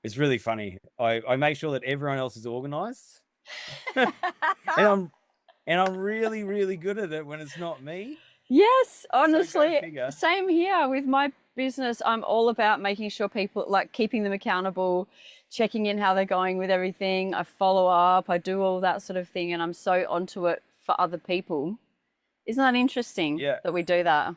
It's really funny. I make sure that everyone else is organized, and I'm really, really good at it when it's not me. Yes, So go honestly, figure. same here with my business. I'm all about making sure people, like, keeping them accountable, checking in how they're going with everything. I follow up, I do all that sort of thing, and I'm so onto it for other people. Isn't that interesting Yeah, that we do that?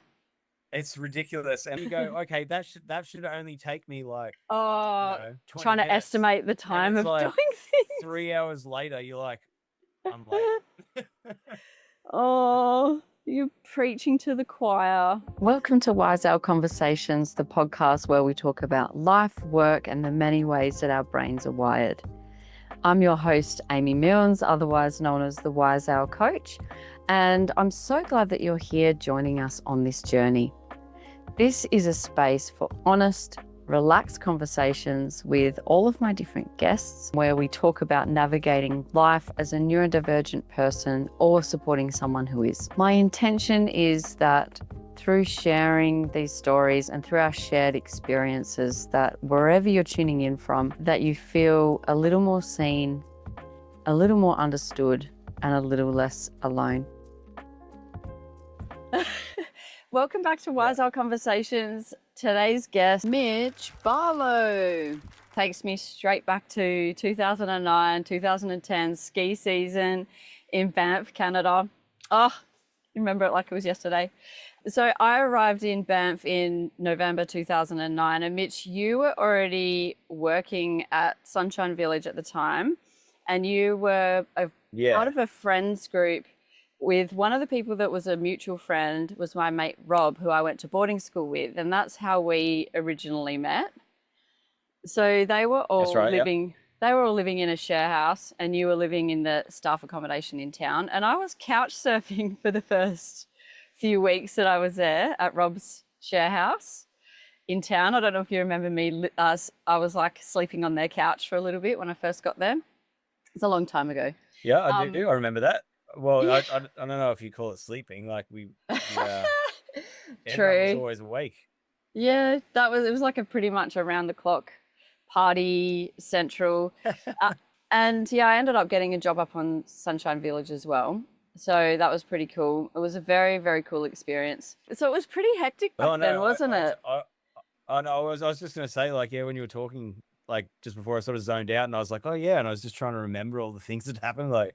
it's ridiculous. And you go, okay, that should only take me like, Oh, 20 trying to minutes. estimate the And time it's of like doing things. 3 hours later, you're like, I'm late. Oh, you're preaching to the choir. Welcome to Wise Owl Conversations, the podcast where we talk about life, work, and the many ways that our brains are wired. I'm your host, Amy Milnes, otherwise known as the Wise Owl Coach, and I'm so glad that you're here joining us on this journey. This is a space for honest, relaxed conversations with all of my different guests where we talk about navigating life as a neurodivergent person or supporting someone who is. My intention is that through sharing these stories and through our shared experiences, that wherever you're tuning in from, that you feel a little more seen, a little more understood, and a little less alone. Welcome back to Wise Owl Conversations. Today's guest, Mitch Barlow, takes me straight back to 2009, 2010 ski season in Banff, Canada. Oh, you remember it like it was yesterday. So I arrived in Banff in November 2009, and Mitch, you were already working at Sunshine Village at the time, and you were part of a friends group with one of the people that was a mutual friend was my mate Rob, who I went to boarding school with, and that's how we originally met. So they were That's all right. Yeah. living in a share house, and you were living in the staff accommodation in town. And I was couch surfing for the first few weeks that I was there at Rob's share house in town. I don't know if you remember me. I was like sleeping on their couch for a little bit when I first got there. It's a long time ago. Yeah, I do. I remember that. Well, Yeah. I don't know if you call it sleeping. Like everyone was True. always awake. Yeah, it was like a pretty much around the clock party central. Uh, and yeah, I ended up getting a job up on Sunshine Village as well. So that was pretty cool. It was a very, very cool experience. So it was pretty hectic back Oh then, no, wasn't it? I know. I was just gonna say, like, yeah, when you were talking, like, just before I sort of zoned out, and I was like, oh yeah, and I was just trying to remember all the things that happened, like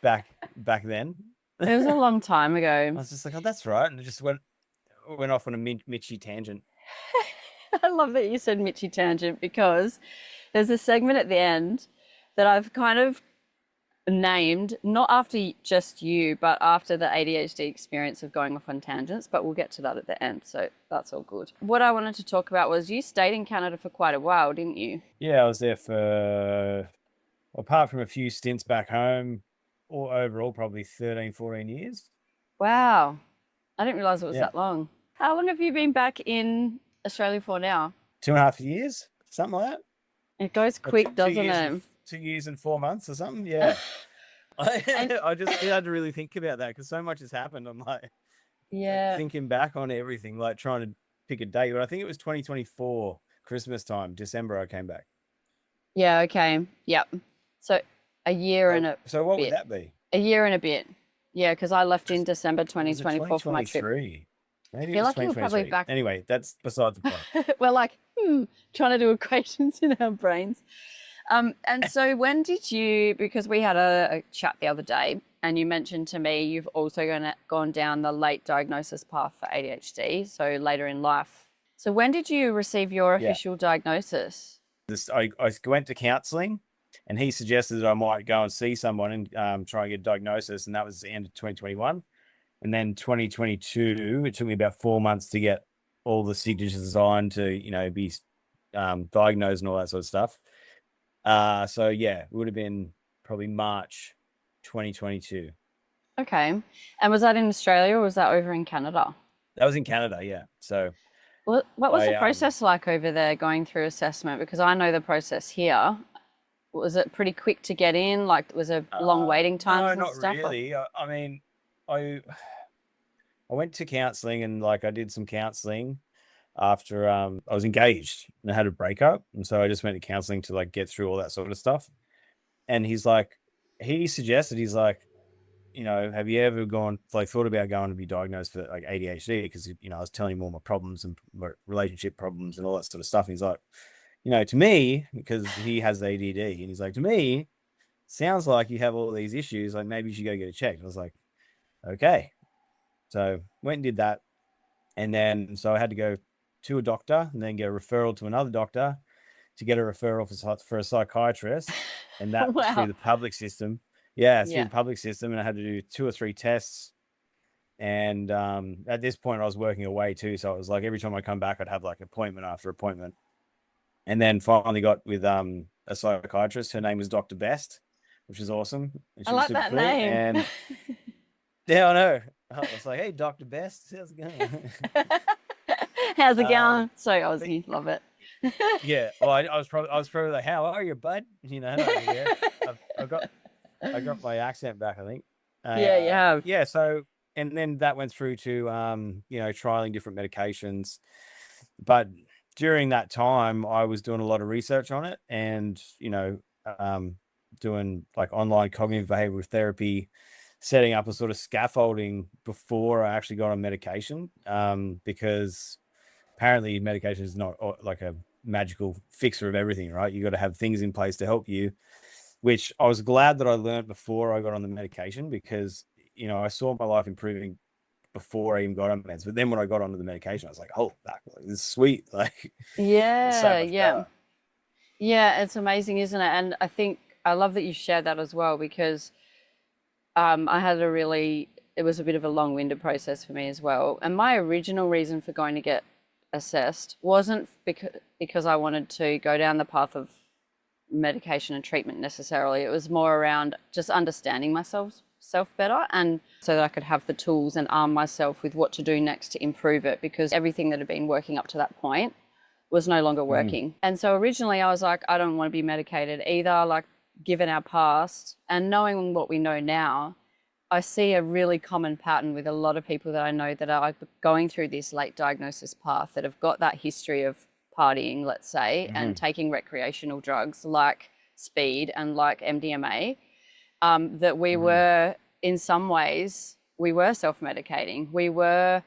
back then. It was a long time I ago. was just like, oh, that's right, and it just went off on a Mitchy tangent. I love that you said Mitchy tangent because there's a segment at the end that I've kind of named, not after just you, but after the ADHD experience of going off on tangents, but we'll get to that at the end. So that's all good. What I wanted to talk about was you stayed in Canada for quite a while, didn't you? Yeah, I was there for, apart from a few stints back home, or overall probably 13, 14 years. Wow. I didn't realize it was Yeah, that long. How long have you been back in Australia for now? 2.5 years, something like that. It goes Or quick, doesn't it? 2 years and 4 months or something. Yeah. And I had to really think about that because so much has happened. I'm like yeah. thinking back on everything, like trying to pick a date. But I think it was 2024 Christmas time, December. I came back. Yeah, okay. Yep. So a year and a So what would bit. that be? A year and a bit. Yeah, because I left in December Or was it 2024 for my trip. 2023? I Maybe it feel was like you were probably 2023. back. Anyway, that's beside the point. We're like, trying to do equations in our brains. And so when did you, because we had a chat the other day and you mentioned to me you've also gone down the late diagnosis path for ADHD, so later in life. So when did you receive your Yeah. official diagnosis? I went to counselling, and he suggested that I might go and see someone and try and get a diagnosis, and that was the end of 2021. And then 2022, it took me about 4 months to get all the signatures signed to, be diagnosed and all that sort of stuff. So yeah, it would have been probably March 2022. Okay. And was that in Australia or was that over in Canada? That was in Canada, yeah. So What was the I process like over there going through assessment? Because I know the process here. Was it pretty quick to get in? Like, was there long waiting times no, and not stuff? really. I mean, I went to counselling and like I did some counselling, after I was engaged and I had a breakup, and so I just went to counseling to like get through all that sort of stuff. And he suggested, he's like, have you ever thought about going to be diagnosed for like ADHD? Because I was telling him all my problems and my relationship problems and all that sort of stuff. And he's like, to me, because he has ADD, and he's like, to me, sounds like you have all these issues. Like maybe you should go get it checked. I was like, okay. So went and did that, and then so I had to go to a doctor and then get a referral to another doctor to get a referral for a psychiatrist, and that was through Wow. the public system. Yeah, through Yeah. the public system, and I had to do 2 or 3 tests. And at this point, I was working away too, so it was like every time I come back, I'd have like appointment after appointment. And then finally got with a psychiatrist. Her name was Dr. Best, which is awesome. And I she was like super that cool. name. And yeah, I know. I was like, hey, Dr. Best, how's it going? How's it going? So Aussie, love it. Yeah, well, I was probably like, how are you, bud? Over there. I got my accent back, I think. Yeah, you have. Yeah, so, and then that went through to trialing different medications. But during that time, I was doing a lot of research on it, and doing like online cognitive behavioral therapy, setting up a sort of scaffolding before I actually got on medication, because apparently medication is not like a magical fixer of everything, right? You got to have things in place to help you, which I was glad that I learned before I got on the medication, because I saw my life improving before I even got on meds. But then when I got onto the medication, I was like, oh, this is sweet. Like, yeah, so much yeah. better. Yeah, it's amazing, isn't it? And I think I love that you shared that as well, because I had it was a bit of a long-winded process for me as well. And my original reason for going to get assessed wasn't because I wanted to go down the path of medication and treatment necessarily. It was more around just understanding myself better, and so that I could have the tools and arm myself with what to do next to improve it, because everything that had been working up to that point was no longer working. And so originally I was like, I don't want to be medicated either, like given our past and knowing what we know now. I see a really common pattern with a lot of people that I know that are going through this late diagnosis path, that have got that history of partying, let's say, and taking recreational drugs like speed and like MDMA, that we were, in some ways, we were self-medicating. We were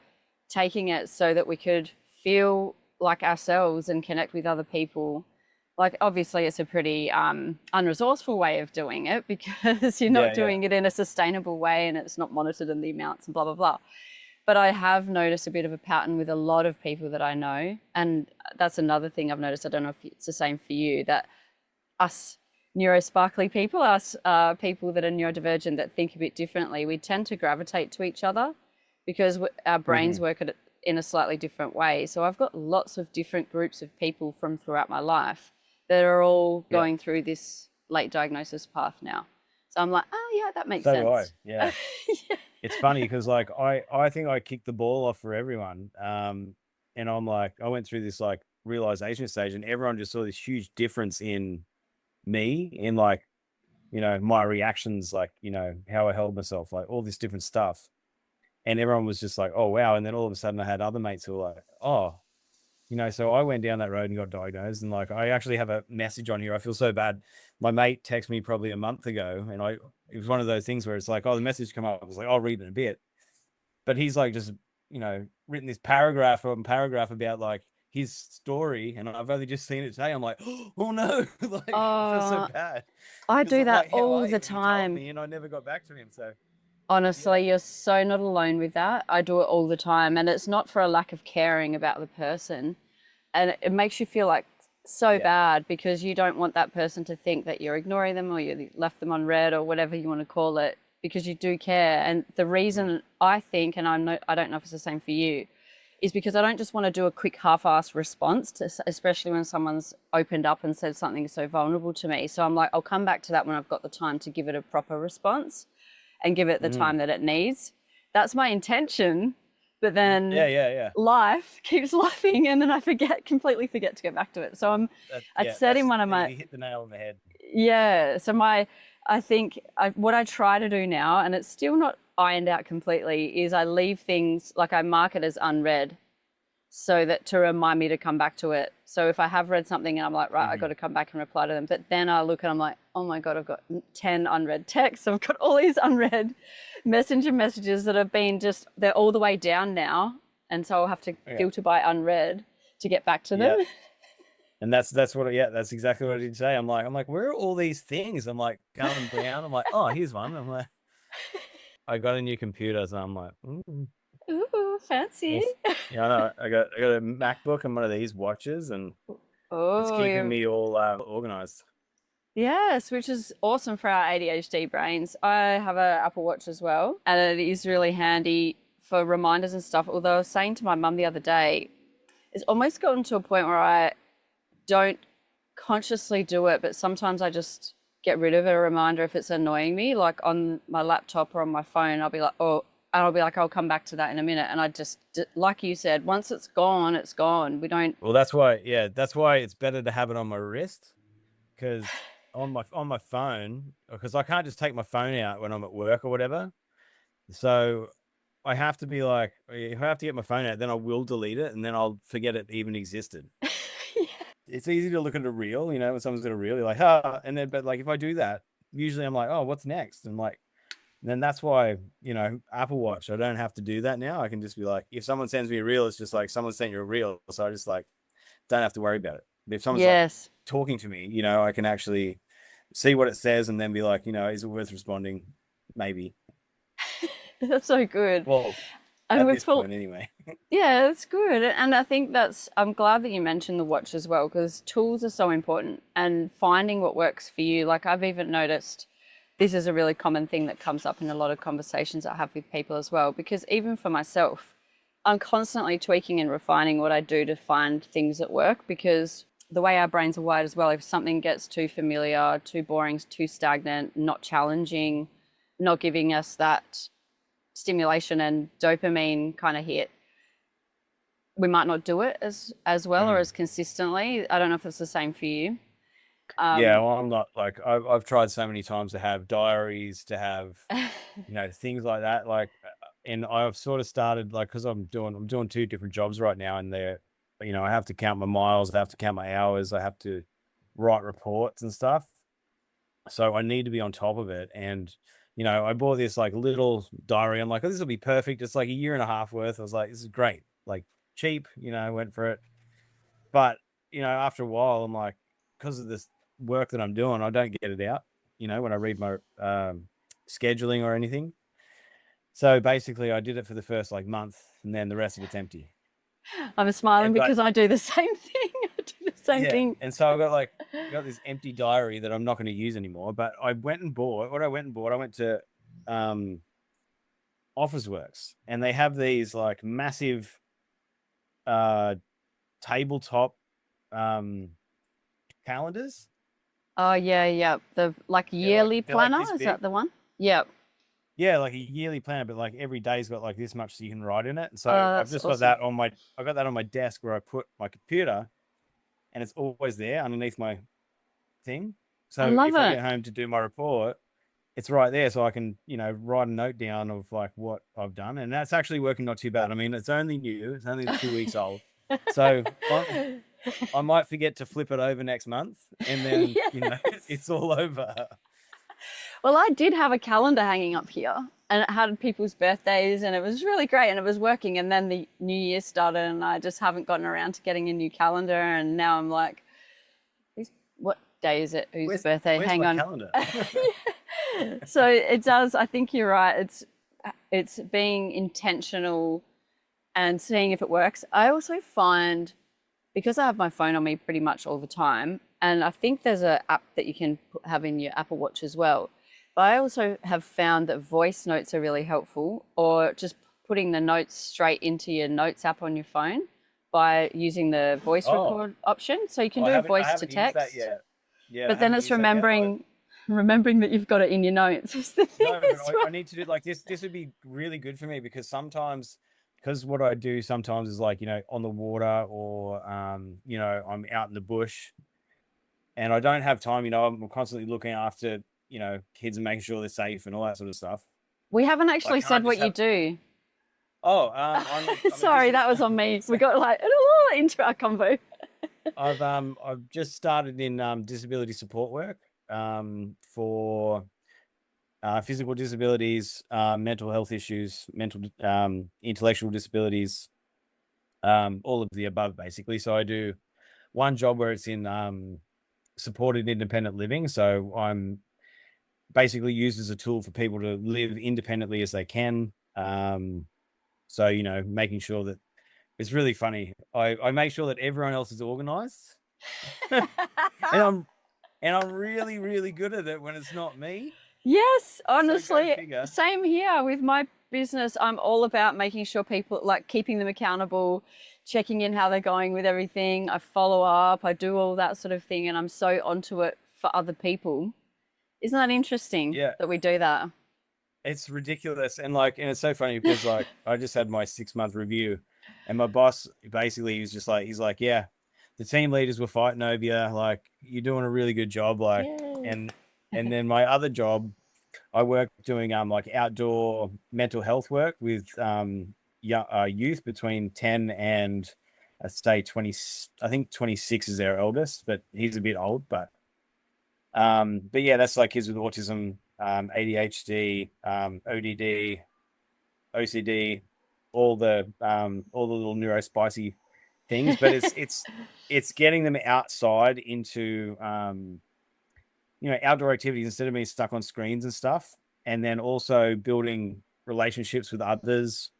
taking it so that we could feel like ourselves and connect with other people. Like, obviously it's a pretty unresourceful way of doing it, because you're not doing it in a sustainable way, and it's not monitored in the amounts and blah, blah, blah. But I have noticed a bit of a pattern with a lot of people that I know. And that's another thing I've noticed. I don't know if it's the same for you, that us neurosparkly people, us people that are neurodivergent, that think a bit differently, we tend to gravitate to each other because our brains work in a slightly different way. So I've got lots of different groups of people from throughout my life that are all going through this late diagnosis path now. So I'm like, oh yeah, that makes sense. So do I, yeah. It's funny because like I think I kicked the ball off for everyone. And I'm like, I went through this like realization stage, and everyone just saw this huge difference in me, in like, my reactions, like, how I held myself, like all this different stuff. And everyone was just like, oh wow. And then all of a sudden I had other mates who were like, oh, so I went down that road and got diagnosed. And like, I actually have a message on here. I feel so bad. My mate texted me probably a month ago, and it was one of those things where it's like, oh, the message come up. I was like, I'll read it in a bit. But he's like, just, written this paragraph about like his story. And I've only just seen it today. I'm like, oh no, like, I feel so bad. I do that like, all the He time. told me and I never got back to him. So honestly, you're so not alone with that. I do it all the time. And it's not for a lack of caring about the person. And it makes you feel like so bad, because you don't want that person to think that you're ignoring them, or you left them on red, or whatever you want to call it, because you do care. And the reason I think, and I don't know if it's the same for you, is because I don't just want to do a quick half-assed response to, especially when someone's opened up and said something so vulnerable to me. So I'm like, I'll come back to that when I've got the time to give it a proper response and give it the time that it needs. That's my intention. But then life keeps lifing, and then I completely forget to go back to it. So I said in one of my... You hit the nail on the head. Yeah. So I think what I try to do now, and it's still not ironed out completely, is I leave things, like I mark it as unread. so that to remind me to come back to it. So if I have read something and I'm like, right, I got to come back and reply to them. But then I look and I'm like, oh my God, I've got 10 unread texts. I've got all these unread messenger messages that have been they're all the way down now. And so I'll have to filter by unread to get back to them. And that's exactly what I did say. I'm like, where are all these things? I'm like going down. I'm like, oh, here's one. I'm like, I got a new computer, so I'm like, ooh, fancy. Yeah, I know. I got a MacBook and one of these watches, and it's keeping me all organized. Yes, which is awesome for our ADHD brains. I have an Apple Watch as well, and it is really handy for reminders and stuff. Although I was saying to my mum the other day, it's almost gotten to a point where I don't consciously do it, but sometimes I just get rid of a reminder if it's annoying me, like on my laptop or on my phone. I'll be like, I'll come back to that in a minute. And I just, like you said, once it's gone, it's gone. We don't. Well, that's why it's better to have it on my wrist, because on my phone, because I can't just take my phone out when I'm at work or whatever. So I have to be like, if I have to get my phone out, then I will delete it, and then I'll forget it even existed. It's easy to look at a reel, when someone's got a reel, you're like, and then, but like, if I do that, usually I'm like, oh, what's next? And like, then that's why, Apple Watch, I don't have to do that now. I can just be like, if someone sends me a reel, it's just like, someone sent you a reel. So I just like, don't have to worry about it. But if someone's like talking to me, I can actually see what it says and then be like, is it worth responding? Maybe. That's so good. Well, at this point anyway. Yeah, that's good. And I think I'm glad that you mentioned the watch as well, because tools are so important, and finding what works for you. Like, I've even noticed this is a really common thing that comes up in a lot of conversations I have with people as well, because even for myself, I'm constantly tweaking and refining what I do to find things that work, because the way our brains are wired as well, if something gets too familiar, too boring, too stagnant, not challenging, not giving us that stimulation and dopamine kind of hit, we might not do it as well or as consistently. I don't know if it's the same for you. Yeah, well, I'm not like, I've tried so many times to have diaries, to have things like that, like, and I've sort of started, like, because I'm doing 2 different jobs right now, and they're, I have to count my miles, I have to count my hours, I have to write reports and stuff, so I need to be on top of it. And I bought this like little diary. I'm like, oh, this will be perfect. It's like 1.5 years worth. I was like, this is great, like cheap, I went for it. But after a while, I'm like, because of this work that I'm doing, I don't get it out, when I read my scheduling or anything. So basically I did it for the first like month, and then the rest of it's empty. I'm smiling because I do the same thing. I do the same thing. And so I got this empty diary that I'm not going to use anymore. But I went to Officeworks, and they have these like massive tabletop calendars. Oh yeah. The like yearly planner, like is that the one? Yep. Yeah, like a yearly planner, but like every day's got like this much so you can write in it. And so I've just got that on my desk where I put my computer, and it's always there underneath my thing. So if I get home to do my report, it's right there, so I can, write a note down of like what I've done. And that's actually working not too bad. I mean, it's only new, it's only 2 weeks old. So I might forget to flip it over next month, and then, it's all over. Well, I did have a calendar hanging up here, and it had people's birthdays, and it was really great, and it was working. And then the new year started, and I just haven't gotten around to getting a new calendar. And now I'm like, what day is it? Whose birthday? Hang on. Calendar? So it does. I think you're right. It's being intentional and seeing if it works. I also find, because I have my phone on me pretty much all the time, and I think there's an app that you can have in your Apple Watch as well. But I also have found that voice notes are really helpful, or just putting the notes straight into your notes app on your phone by using the voice record option. So you can do voice to text. That yet. Yeah, but then it's remembering that you've got it in your notes. I need to do like this. This would be really good for me, because sometimes, because what I do sometimes is like, on the water, or, I'm out in the bush, and I don't have time, I'm constantly looking after, kids and making sure they're safe and all that sort of stuff. We haven't actually said what you do. I'm a Sorry, that was on me. We got like into our convo. I've just started in disability support work for physical disabilities, mental health issues, intellectual disabilities, all of the above, basically. So I do one job where it's in supported independent living. So I'm basically used as a tool for people to live independently as they can. So, making sure that it's really funny. I make sure that everyone else is organized. and I'm really, really good at it when it's not me. Yes, So go honestly, figure. same here with my business. I'm all about making sure people, like, keeping them accountable, checking in how they're going with everything. I follow up, I do all that sort of thing, and I'm so onto it for other people. Isn't that interesting Yeah, that we do that? it's ridiculous. And it's so funny because I just had my 6-month review and my boss basically was just like, he's like, yeah, the team leaders were fighting over you. Like, you're doing a really good job. Yay. And then my other job, I work doing like outdoor mental health work with youth between 10 and say 20. I think 26 is their eldest, but he's a bit old. But yeah, that's like kids with autism, ADHD, ODD, OCD, all the little neurospicy things. But it's getting them outside into outdoor activities instead of being stuck on screens and stuff. And then also building relationships with others.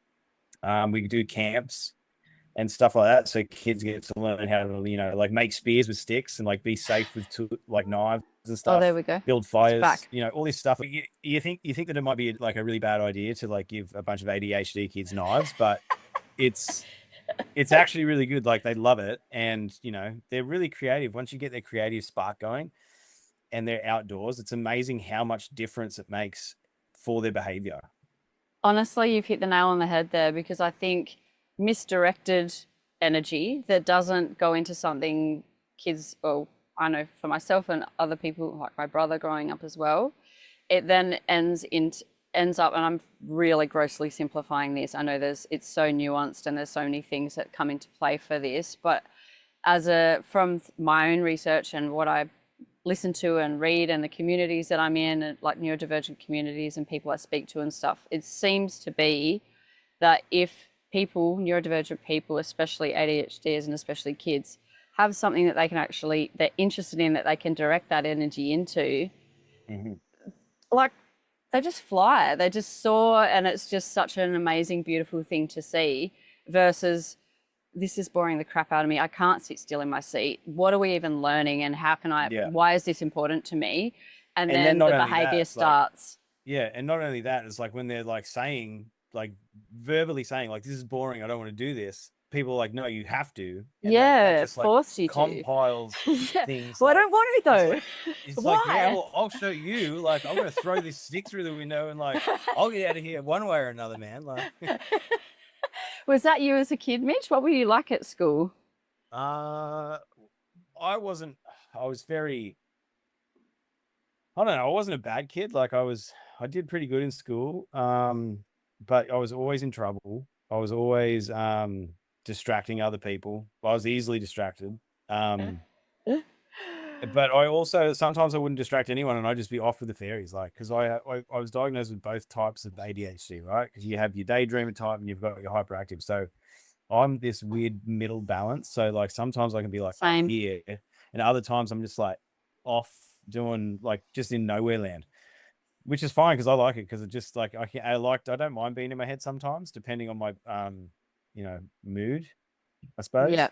We do camps and stuff like that, so kids get to learn how to like make spears with sticks and like be safe with like knives and Oh, there stuff, we go. build It's fires, back. all this stuff. You think that it might be like a really bad idea to like give a bunch of ADHD kids knives, but it's actually really good. Like, they love it, and they're really creative. Once you get their creative spark going and they're outdoors, it's amazing how much difference it makes for their behavior. Honestly, you've hit the nail on the head there, because I think misdirected energy that doesn't go into something kids, well, I know for myself and other people, like my brother growing up as well, it then ends up, and I'm really grossly simplifying this. I know it's so nuanced and there's so many things that come into play for this, but from my own research and what I listen to and read and the communities that I'm in, and like neurodivergent communities and people I speak to and stuff, it seems to be that if people, neurodivergent people, especially ADHDs and especially kids, have something that they're interested in, that they can direct that energy into, like, they just fly, they just soar, and it's just such an amazing, beautiful thing to see, versus this is boring the crap out of me. I can't sit still in my seat. What are we even learning, and Yeah. why is this important to me? And And then then not the only behavior that, like, starts. yeah, and not only that, it's like when they're like saying, like verbally saying, like, this is boring, I don't want to do this. People are like, no, you have to. And that Yeah, just like force you to. compiles Yeah. things Well, I like don't want to it's though. like it's like, yeah, Why? well, I'll show you. Like, I'm gonna throw this stick through the window and like I'll get out of here one way or another, man. Like Was that you as a kid, Mitch? What were you like at school? uh I wasn't I was very I don't know, I wasn't a bad kid. Like, I did pretty good in school. But I was always in trouble. I was always distracting other people. I was easily distracted. Um, but I also sometimes I wouldn't distract anyone and I'd just be off with the fairies, like, because I was diagnosed with both types of ADHD, right? Because you have your daydreamer type and you've got your hyperactive. So I'm this weird middle balance. So like sometimes I can be like up Same. here, and other times I'm just like off doing like just in nowhere land, which is fine because I like it, because it just like I don't mind being in my head sometimes depending on my mood, I Yeah. suppose.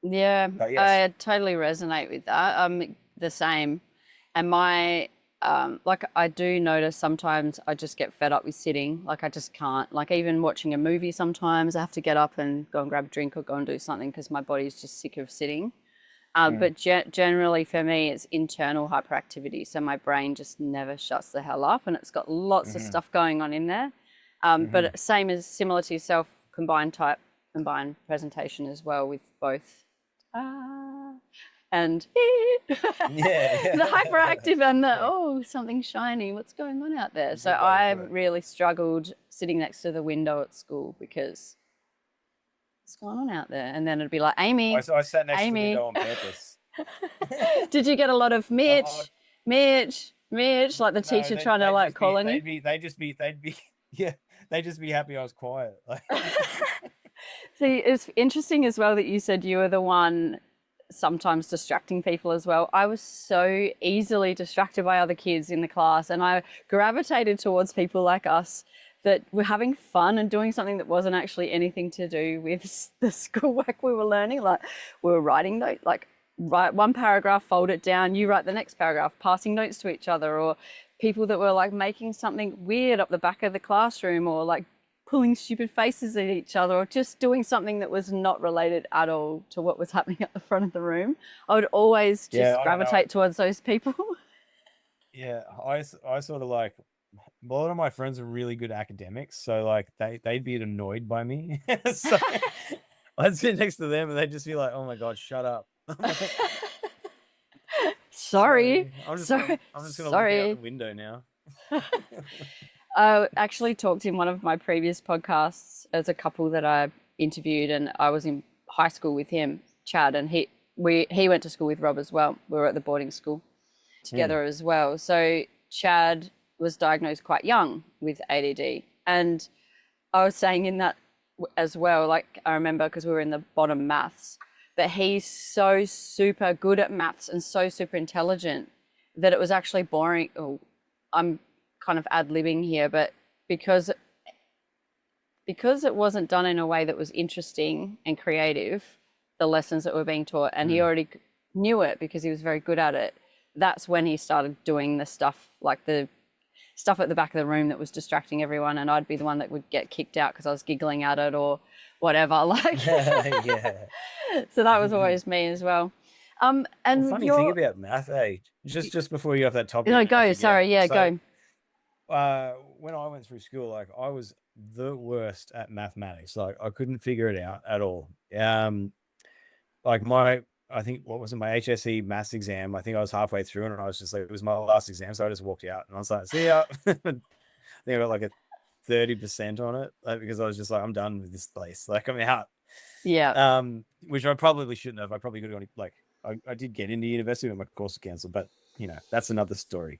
Yeah, But yes. I totally resonate with that. I'm the same. And like, I do notice sometimes I just get fed up with sitting. Like, I just can't. Like, even watching a movie, sometimes I have to get up and go and grab a drink or go and do something because my body's just sick of sitting. But generally for me, it's internal hyperactivity. So my brain just never shuts the hell up, and it's got lots of stuff going on in there. But similar to yourself, combined presentation as well, with both and Yeah. the hyperactive and the, something shiny, what's going on out there? So I really struggled sitting next to the window at school because what's going on out there? And then it'd be like, Amy, I sat next to the Amy. window on purpose. Did you get a lot of Mitch, like the teacher trying to like call on you? They'd just be happy I was quiet. See, it's interesting as well that you said you were the one sometimes distracting people as well. I was so easily distracted by other kids in the class, and I gravitated towards people like us that were having fun and doing something that wasn't actually anything to do with the schoolwork we were learning. Like we were writing notes, like write one paragraph, fold it down, you write the next paragraph, passing notes to each other, or people that were like making something weird up the back of the classroom, or like pulling stupid faces at each other, or just doing something that was not related at all to what was happening at the front of the room. I would always just gravitate towards those people. Yeah, I sort of like, a lot of my friends are really good academics, so like they'd be annoyed by me. So I'd sit next to them and they'd just be like, "Oh my God, shut up." Sorry. I'm just gonna look out the window now. I actually talked in one of my previous podcasts as a couple that I interviewed, and I was in high school with him, Chad, and he went to school with Rob as well. We were at the boarding school together as well. So Chad was diagnosed quite young with ADD, and I was saying in that as well, like I remember because we were in the bottom maths, but he's so super good at maths and so super intelligent that it was actually boring. Oh, I'm kind of ad-libbing here, but because it wasn't done in a way that was interesting and creative, the lessons that were being taught, and he already knew it because he was very good at it, that's when he started doing the stuff, like the stuff at the back of the room that was distracting everyone, and I'd be the one that would get kicked out because I was giggling at it or whatever. Like, yeah. So that was always me as well. And funny thing about math, just before you have that topic. No, go. Sorry, go. When I went through school, like I was the worst at mathematics. Like I couldn't figure it out at all. Like I think what was it, my HSE maths exam, I think I was halfway through and I was just like, it was my last exam, so I just walked out and I was like, see ya. I think I got like a 30% on it, like, because I was just like, I'm done with this place, like I'm out. Yeah. Which I probably shouldn't have. I probably could have gone, like I did get into university, but my course was cancelled, but that's another story.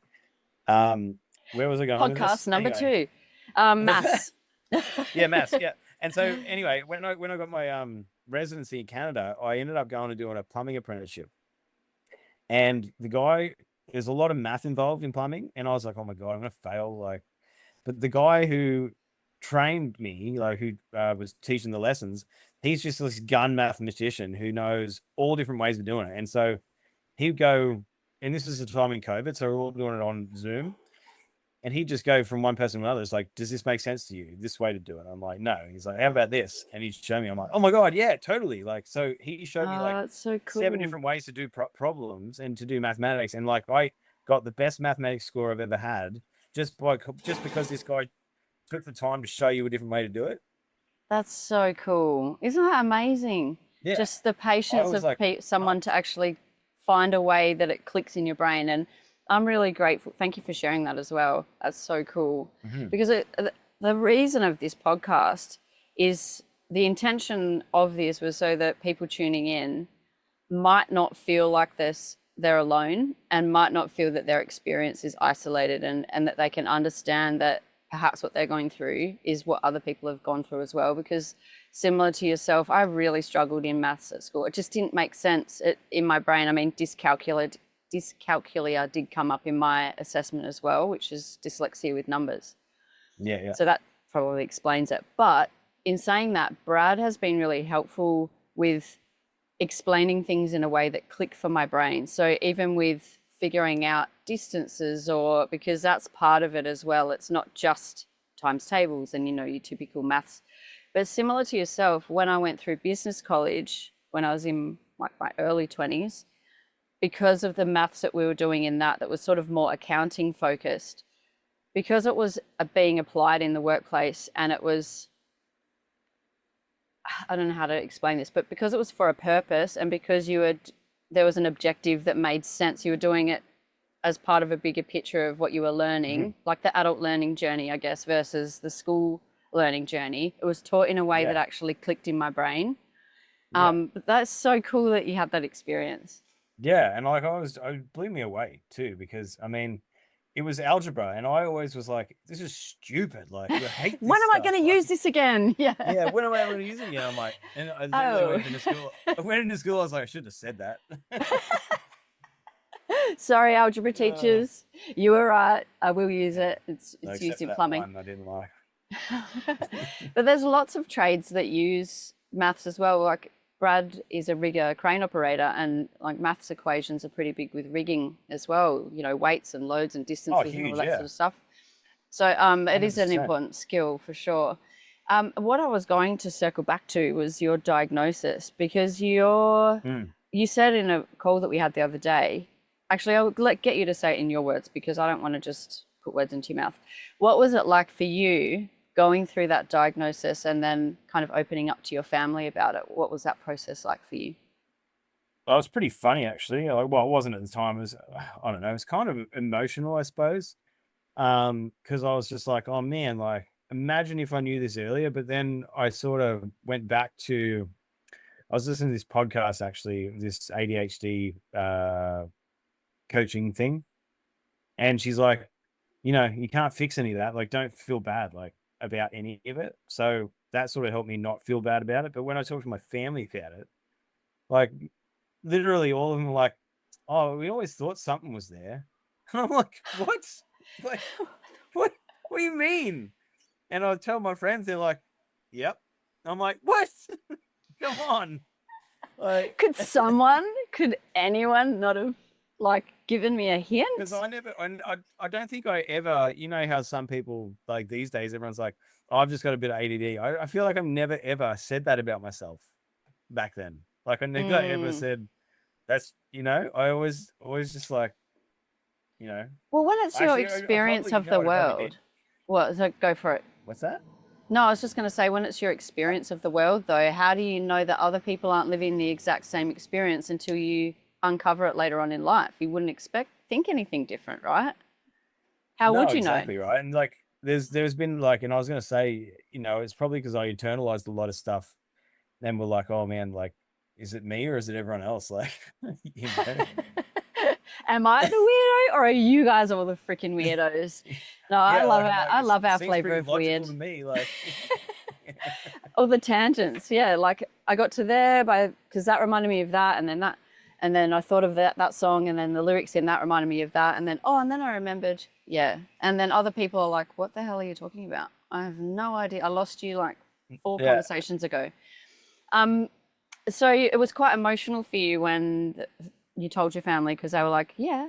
Where was I going? Podcast number 2, maths. Yeah, maths. Yeah. And so anyway, when I got my residency in Canada, I ended up going to doing a plumbing apprenticeship. And the guy, there's a lot of math involved in plumbing, and I was like, oh my God, I'm gonna fail. Like, but the guy who trained me, like who was teaching the lessons, he's just this gun mathematician who knows all different ways of doing it. And so he'd go, and this was the time in COVID, so we're all doing it on Zoom. And he'd just go from one person to another. It's like, does this make sense to you? This way to do it? I'm like, no. And he's like, how about this? And he'd show me. I'm like, oh my God, yeah, totally. Like, so he showed me like so cool. 7 different ways to do problems and to do mathematics. And like, I got the best mathematics score I've ever had just because this guy took the time to show you a different way to do it. That's so cool. Isn't that amazing? Yeah. Just the patience of like, someone to actually find a way that it clicks in your brain. And I'm really grateful. Thank you for sharing that as well. That's so cool. Because the reason of this podcast is the intention of this was so that people tuning in might not feel like they're alone and might not feel that their experience is isolated, and that they can understand that perhaps what they're going through is what other people have gone through as well. Because similar to yourself, I really struggled in maths at school. It just didn't make sense in my brain. I mean, dyscalculia did come up in my assessment as well, which is dyslexia with numbers. Yeah. So that probably explains it. But in saying that, Brad has been really helpful with explaining things in a way that click for my brain. So even with figuring out distances, or because that's part of it as well. It's not just times tables and, your typical maths. But similar to yourself, when I went through business college, when I was in like my early 20s, because of the maths that we were doing in that was sort of more accounting focused, because it was being applied in the workplace, and it was, I don't know how to explain this, but because it was for a purpose, and because you were there was an objective that made sense. You were doing it as part of a bigger picture of what you were learning, like the adult learning journey, I guess, versus the school learning journey. It was taught in a way that actually clicked in my brain. But that's so cool that you had that experience. Yeah, and like it blew me away too, because I mean, it was algebra, and I always was like, "This is stupid." Like, I hate this When am I stuff. going to use this again? Yeah. Yeah, when am I ever going to use it again? I'm like, and I literally went into school. I went into school. I was like, I should have said that. Sorry, algebra teachers, you were right. I will use it. It's used in plumbing. One I didn't like. But there's lots of trades that use maths as well. Like Brad is a rigger, crane operator, and like maths equations are pretty big with rigging as well. You know, weights and loads and distances and all that sort of stuff. So it is an important skill for sure. What I was going to circle back to was your diagnosis, because you said in a call that we had the other day, actually I'll get you to say it in your words because I don't want to just put words into your mouth. What was it like for you going through that diagnosis and then kind of opening up to your family about it? What was that process like for you? Well, it was pretty funny actually. Well, it wasn't at the time. It was, I don't know, it was kind of emotional, I suppose. Because I was just like, oh man, like imagine if I knew this earlier. But then I sort of went back to, I was listening to this podcast actually, this ADHD coaching thing, and she's like, you can't fix any of that. Like, don't feel bad like about any of it. So that sort of helped me not feel bad about it. But when I talked to my family about it, like literally all of them were like, oh, we always thought something was there. And I'm like, what? Like, what do you mean? And I tell my friends, they're like, yep. I'm like, what? Come on. Like, could anyone not have like given me a hint? Because I don't think I ever, how some people like these days, everyone's like, oh, I've just got a bit of ADD. I feel like I've never ever said that about myself back then. Like I never ever said that's, I always just like, Well, when it's your experience of the world, well, so go for it. What's that? No, I was just going to say, when it's your experience of the world, though, how do you know that other people aren't living the exact same experience until you uncover it later on in life? You wouldn't think anything different, right? How would you know? Exactly right. And like, there's been like, and I was going to say, it's probably because I internalized a lot of stuff. Then we're like, oh man, like, is it me or is it everyone else? Like, Am I the weirdo or are you guys all the freaking weirdos? No, yeah, I love our flavor of weird. To me, like, all the tangents, yeah. Like I got to there because that reminded me of that, and then that, and then I thought of that song, and then the lyrics in that reminded me of that, and then I remembered, yeah. And then other people are like, "What the hell are you talking about? I have no idea. I lost you like 4 conversations ago." So it was quite emotional for you when you told your family, because they were like, yeah.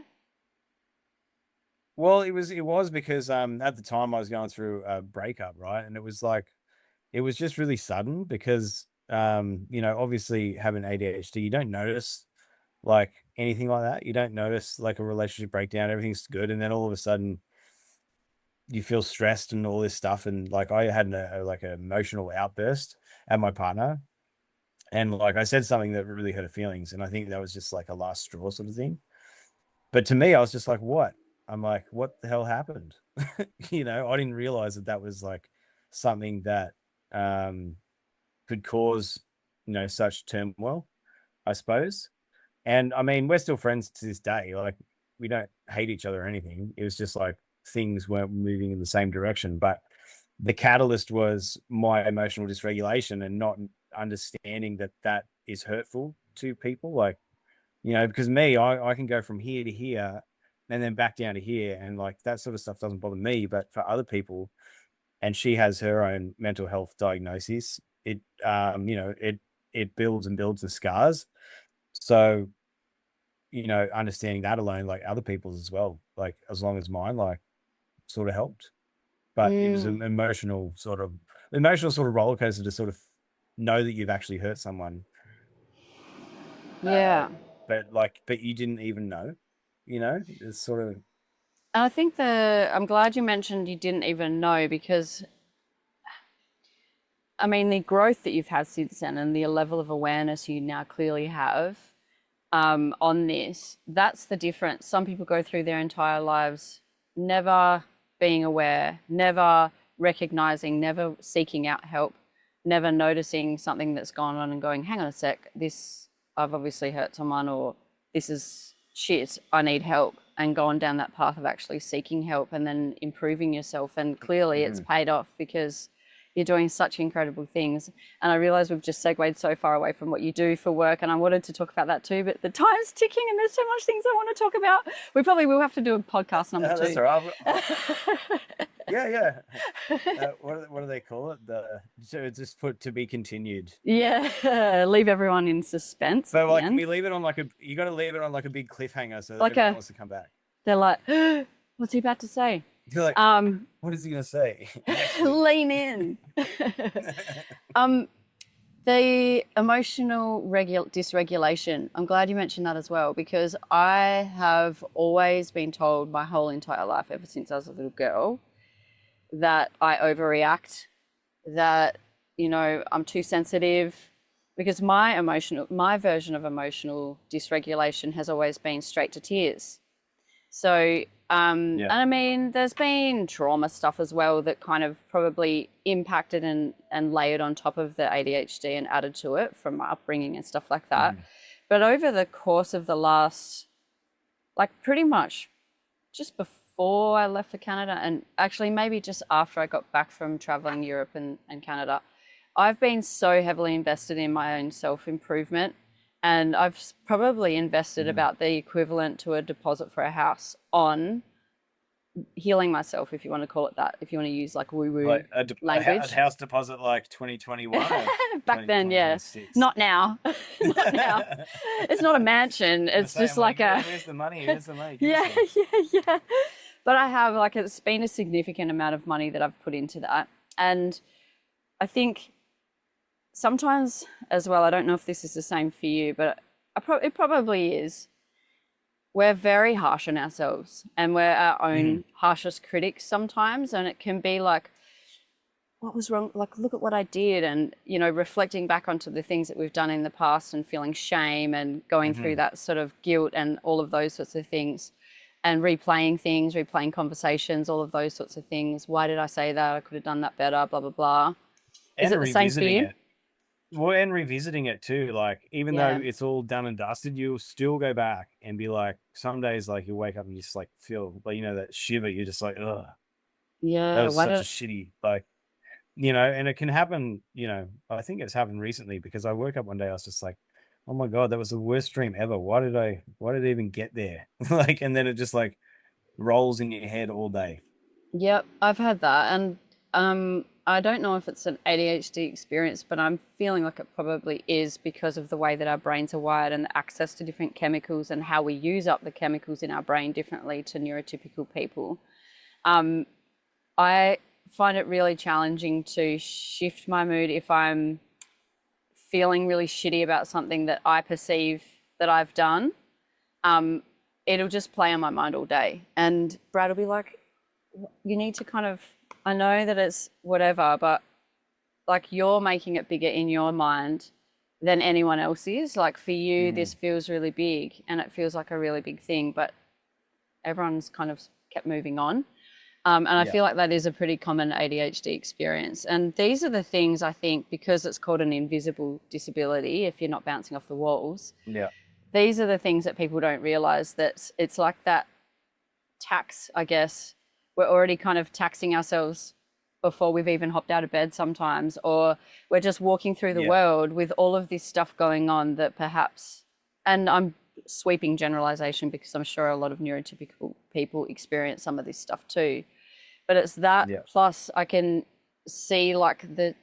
Well, it was because at the time I was going through a breakup, right? And it was just really sudden because obviously having ADHD, you don't notice like anything like that. You don't notice like a relationship breakdown, everything's good, and then all of a sudden you feel stressed and all this stuff. And like I had an emotional outburst at my partner. And like I said something that really hurt her feelings. And I think that was just like a last straw sort of thing. But to me, I was just like, what? I'm like, what the hell happened? I didn't realize that was like something that could cause, such turmoil, I suppose. And I mean, we're still friends to this day. Like we don't hate each other or anything. It was just like things weren't moving in the same direction. But the catalyst was my emotional dysregulation and not understanding that is hurtful to people. Like, because me, I can go from here to here and then back down to here. And like that sort of stuff doesn't bother me. But for other people, and she has her own mental health diagnoses, it builds and builds the scars. So, understanding that alone, like other people's as well, like as long as mine, like sort of helped. But it was an emotional sort of roller coaster to sort of know that you've actually hurt someone. Yeah. But you didn't even know, it's sort of. And I think I'm glad you mentioned you didn't even know, because I mean, the growth that you've had since then and the level of awareness you now clearly have, on this. That's the difference. Some people go through their entire lives never being aware, never recognizing, never seeking out help, never noticing something that's gone on and going, hang on a sec, this, I've obviously hurt someone, or this is shit, I need help, and going down that path of actually seeking help and then improving yourself. And clearly it's paid off because you're doing such incredible things. And I realize we've just segued so far away from what you do for work, and I wanted to talk about that too, but the time's ticking and there's so much things I want to talk about. We probably will have to do a podcast number 2. That's all right. Yeah. What do they call it? So it's just put to be continued. Yeah, leave everyone in suspense. But like we leave it on you got to leave it on like a big cliffhanger so that like everyone wants to come back. They're like, what's he about to say? You're like, what is he gonna say? Lean in. The emotional dysregulation. I'm glad you mentioned that as well, because I have always been told my whole entire life, ever since I was a little girl, that I overreact, that, you know, I'm too sensitive, because my version of emotional dysregulation has always been straight to tears. So, and I mean, there's been trauma stuff as well that kind of probably impacted and layered on top of the ADHD and added to it from my upbringing and stuff like that. But over the course of the last, like pretty much just before I left for Canada, and actually maybe just after I got back from traveling Europe and Canada, I've been so heavily invested in my own self-improvement. And I've probably invested about the equivalent to a deposit for a house on healing myself, if you want to call it that, if you want to use like woo-woo like language. A house deposit like 2021 back then, yeah. Not now. Not now. It's not a mansion. It's just like Where's the money? Yeah. But I have, like, it's been a significant amount of money that I've put into that. And I think sometimes as well, I don't know if this is the same for you, but it probably is. We're very harsh on ourselves, and we're our own harshest critics sometimes. And it can be like, what was wrong? Like, look at what I did. And, you know, reflecting back onto the things that we've done in the past and feeling shame and going through that sort of guilt and all of those sorts of things, and replaying things, replaying conversations, all of those sorts of things. Why did I say that? I could have done that better, blah, blah, blah. Is it the same for you? Well, and revisiting it too, like, even though it's all done and dusted, you'll still go back and be like, some days, like, you wake up and you just like feel, like, you know, that shiver, you're just like, ugh. Yeah. That was such a shitty, like, you know, and it can happen, you know, I think it's happened recently because I woke up one day, I was just like, oh my God, that was the worst dream ever. Why did I even get there? Like, and then it just like rolls in your head all day. Yep, I've had that. And I don't know if it's an ADHD experience, but I'm feeling like it probably is because of the way that our brains are wired and the access to different chemicals and how we use up the chemicals in our brain differently to neurotypical people. I find it really challenging to shift my mood if I'm feeling really shitty about something that I perceive that I've done. It'll just play on my mind all day. And Brad will be like, you need to kind of, I know that it's whatever, but like, you're making it bigger in your mind than anyone else is. Like, for you, this feels really big and it feels like a really big thing, but everyone's kind of kept moving on. And I feel like that is a pretty common ADHD experience. And these are the things, I think, because it's called an invisible disability, if you're not bouncing off the walls. Yeah. These are the things that people don't realize, that it's like that tax, I guess. We're already kind of taxing ourselves before we've even hopped out of bed sometimes, or we're just walking through the world with all of this stuff going on that perhaps, and I'm sweeping generalization because I'm sure a lot of neurotypical people experience some of this stuff too, but it's that plus I can see like the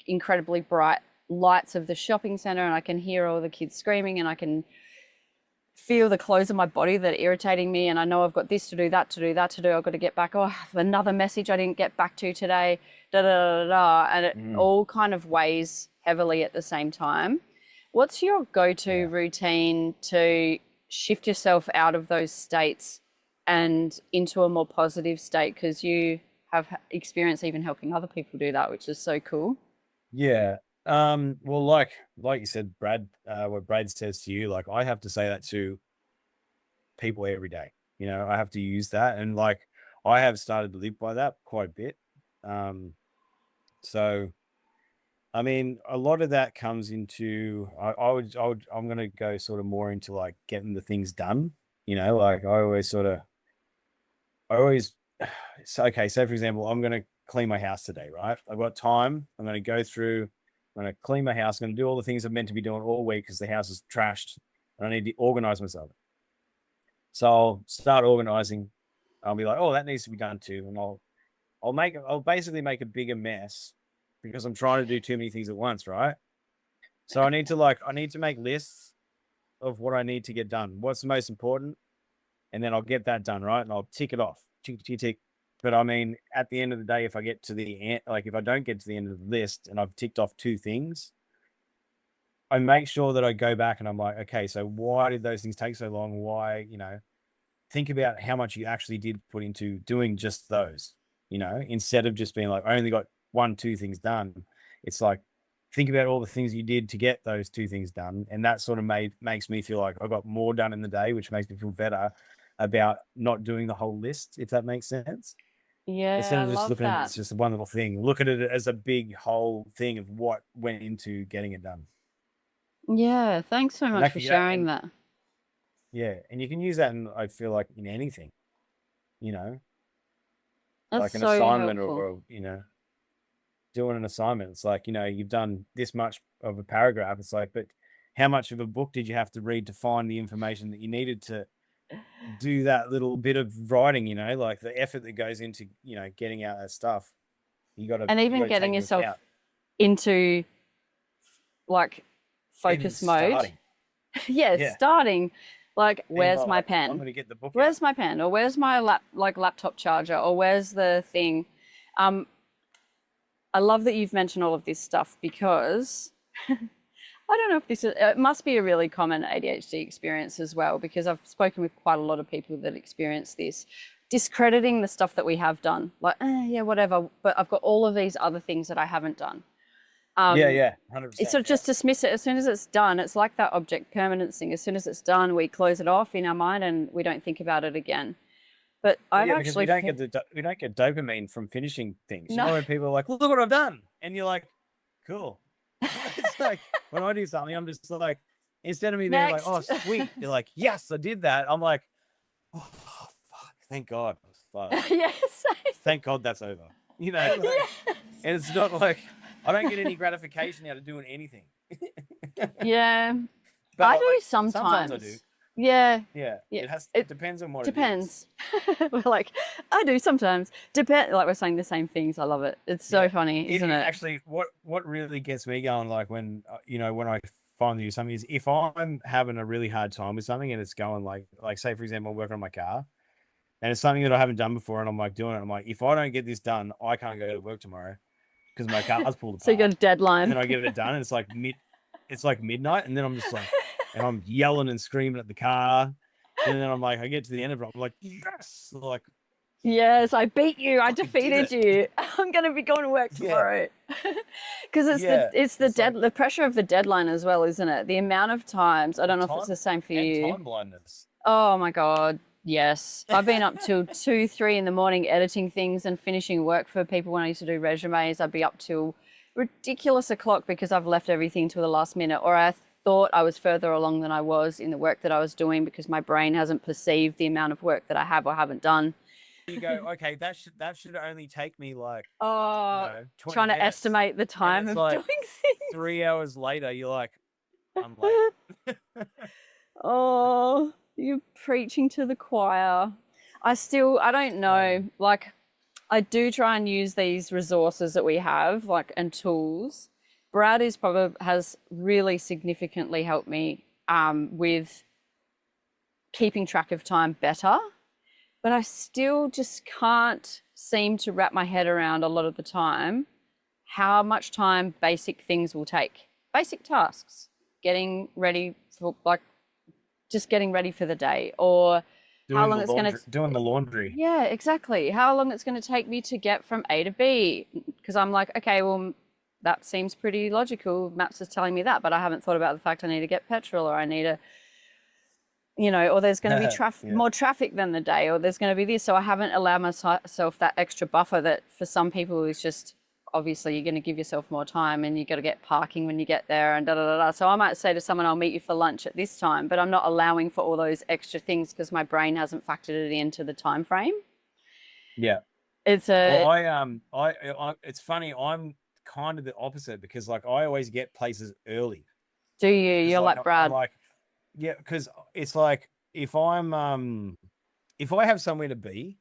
incredibly bright lights of the shopping center, and I can hear all the kids screaming, and I can feel the clothes of my body that are irritating me, and I know I've got this to do, that to do, that to do. I've got to get back. Oh, another message I didn't get back to today. Da da da da. And it all kind of weighs heavily at the same time. What's your go-to routine to shift yourself out of those states and into a more positive state? Because you have experience even helping other people do that, which is so cool. Yeah. Well, like you said, Brad, what Brad says to you, like I have to say that to people every day. I have to use that, and like I have started to live by that quite a bit. So I mean, a lot of that comes into I'm gonna go sort of more into like getting the things done. Like I always so okay, so for example, I'm gonna clean my house today, right? I've got time. I'm gonna go through, I'm gonna clean my house, I'm gonna do all the things I'm meant to be doing all week because the house is trashed and I need to organize myself. So I'll start organizing. I'll be like, oh, that needs to be done too. And I'll basically make a bigger mess because I'm trying to do too many things at once, right? So I need to make lists of what I need to get done. What's the most important? And then I'll get that done, right? And I'll tick it off. Tick, tick, tick. But I mean, at the end of the day, if I get to the end, like if I don't get to the end of the list and I've ticked off 2 things, I make sure that I go back and I'm like, okay, so why did those things take so long? Why, think about how much you actually did put into doing just those, instead of just being like, I only got 1, 2 things done. It's like, think about all the things you did to get those 2 things done. And that sort of makes me feel like I got more done in the day, which makes me feel better about not doing the whole list, if that makes sense. Yeah, Instead I of just love looking at it that. as just one little thing, look at it as a big whole thing of what went into getting it done. Yeah, thanks so And much for sharing that. yeah, and you can use that in, I feel like, in anything, That's like an so assignment helpful. or doing an assignment. It's like, you've done this much of a paragraph. It's like, but how much of a book did you have to read to find the information that you needed to do that little bit of writing, like the effort that goes into, getting out that stuff. And You even gotta getting take into yourself account. into like Even focus mode. starting. Yes, Yeah. starting. Like, And where's my like, pen? I'm gonna get the book Where's out. my pen? Or where's my laptop charger? Or where's the thing? I love that you've mentioned all of this stuff because I don't know if it must be a really common ADHD experience as well, because I've spoken with quite a lot of people that experience this, discrediting the stuff that we have done. Like, yeah, whatever, but I've got all of these other things that I haven't done. Yeah, 100%. It's sort of just dismiss it as soon as it's done. It's like that object permanence thing. As soon as it's done, we close it off in our mind and we don't think about it again. But I've because actually we don't get dopamine from finishing things. No. When people are like, look what I've done, and you're like, cool. It's like when I do something, I'm just like, instead of me being like, oh sweet, you're like, yes, I did that. I'm like, oh fuck, thank God. Fuck. Yes. Thank God that's over. And it's not like I don't get any gratification out of doing anything. Yeah. But I do sometimes. Sometimes I do. Yeah. Yeah. Yeah. It depends on what depends. It is. We're like, I do sometimes. Like we're saying the same things. I love it. It's so funny, isn't it? Actually, what really gets me going, like when when I finally do something, is if I'm having a really hard time with something and it's going like say for example, I'm working on my car and it's something that I haven't done before and I'm like doing it. I'm like, if I don't get this done, I can't go to work tomorrow because my car's pulled apart. So you got a deadline. And then I get it done and it's like midnight, and then I'm just like, and I'm yelling and screaming at the car, and then I'm like, I get to the end of it, I'm like, yes, like, yes, I beat you. I defeated you. I'm going to be going to work tomorrow. Because it's the pressure of the deadline as well, isn't it? The amount of times, I don't know if it's the same for you. Time blindness. Oh my God. Yes. I've been up till 2, 3 in the morning editing things and finishing work for people. When I used to do resumes, I'd be up till ridiculous o'clock because I've left everything to the last minute, or I thought I was further along than I was in the work that I was doing because my brain hasn't perceived the amount of work that I have or haven't done. You go, okay, that should only take me like 20 trying to estimate the time of doing things. 3 hours later, you're like, I'm late. Oh, you're preaching to the choir. I don't know. Like, I do try and use these resources that we have, and tools. Brad has really significantly helped me with keeping track of time better, but I still just can't seem to wrap my head around a lot of the time how much time basic things will take. Basic tasks, getting ready for just getting ready for the day, or how long it's going to doing the laundry. Yeah, exactly. How long it's going to take me to get from A to B, because I'm like, okay, well, that seems pretty logical. Maps is telling me that, but I haven't thought about the fact I need to get petrol, or I need to, or there's going to be more traffic than the day, or there's going to be this. So I haven't allowed myself that extra buffer that for some people is just, obviously you're going to give yourself more time and you got to get parking when you get there and da da da da. So I might say to someone, I'll meet you for lunch at this time, but I'm not allowing for all those extra things because my brain hasn't factored it into the time frame. Yeah. It's it's funny. I'm kind of the opposite because like I always get places early. Do you? You're like Brad. Yeah, because it's like if I have somewhere to be,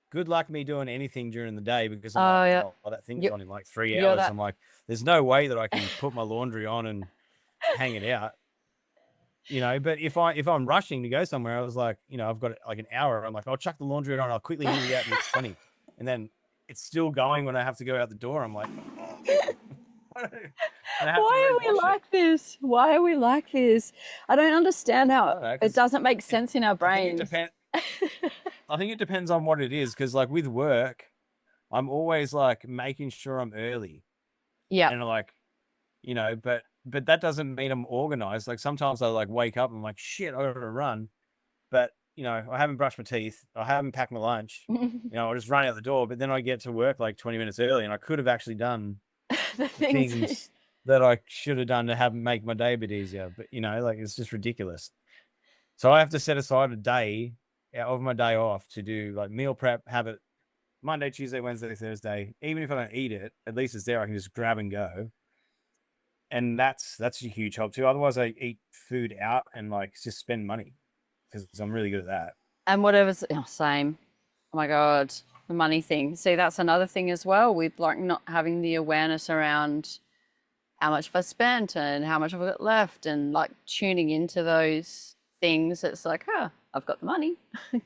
good luck me doing anything during the day because that thing's on in like 3 hours. I'm like, there's no way that I can put my laundry on and hang it out. But if I'm rushing to go somewhere, I was like, I've got like an hour. I'm like, I'll chuck the laundry on, I'll quickly hang it out and it's 20. And then it's still going when I have to go out the door. I'm like, why are we like this? Why are we like this? I don't understand how it doesn't make sense in our brains. I think it depends on what it is. Cause like with work, I'm always like making sure I'm early. Yeah. And like, but that doesn't mean I'm organized. Like sometimes I like wake up and I'm like, shit, I gotta run. But I haven't brushed my teeth. I haven't packed my lunch. I just run out the door. But then I get to work like 20 minutes early, and I could have actually done the things that I should have done to make my day a bit easier. But like it's just ridiculous. So I have to set aside a day out of my day off to do like meal prep, have it Monday, Tuesday, Wednesday, Thursday. Even if I don't eat it, at least it's there. I can just grab and go. And that's a huge help too. Otherwise, I eat food out and like just spend money. Because I'm really good at that. And whatever's same. Oh my God, the money thing. See, that's another thing as well with like not having the awareness around how much have I spent and how much have I got left, and like tuning into those things. It's like, I've got the money.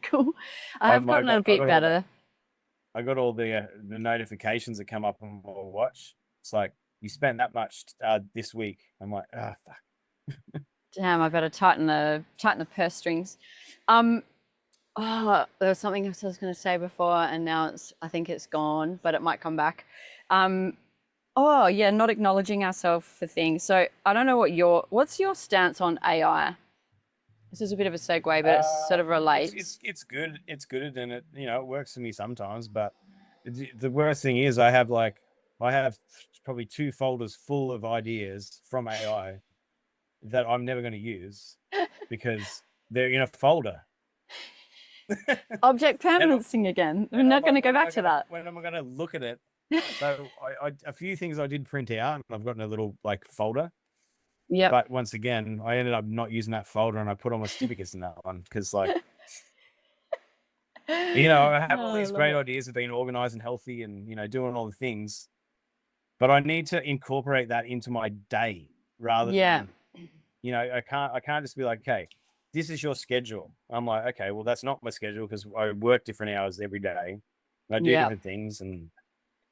Cool. I've gotten a bit better. I got all the notifications that come up on my watch. It's like, you spent that much this week. I'm like, fuck. Damn, I better tighten the purse strings. There was something else I was going to say before, and now I think it's gone, but it might come back. Not acknowledging ourselves for things. So I don't know what's your stance on AI? This is a bit of a segue, but it sort of relates. It's good. It's good, and it it works for me sometimes. But the worst thing is, I have probably 2 folders full of ideas from AI that I'm never going to use because they're in a folder. Object permanency again. We're not going to go back to that. When am I going to look at it? So a few things I did print out, and I've got in a little like folder. Yeah. But once again, I ended up not using that folder, and I put all my certificates in that one because like, I have all these great ideas of being organized and healthy and, doing all the things, but I need to incorporate that into my day rather than, I can't just be like, okay, this is your schedule. I'm like, okay, well, that's not my schedule because I work different hours every day. And I do different things, and,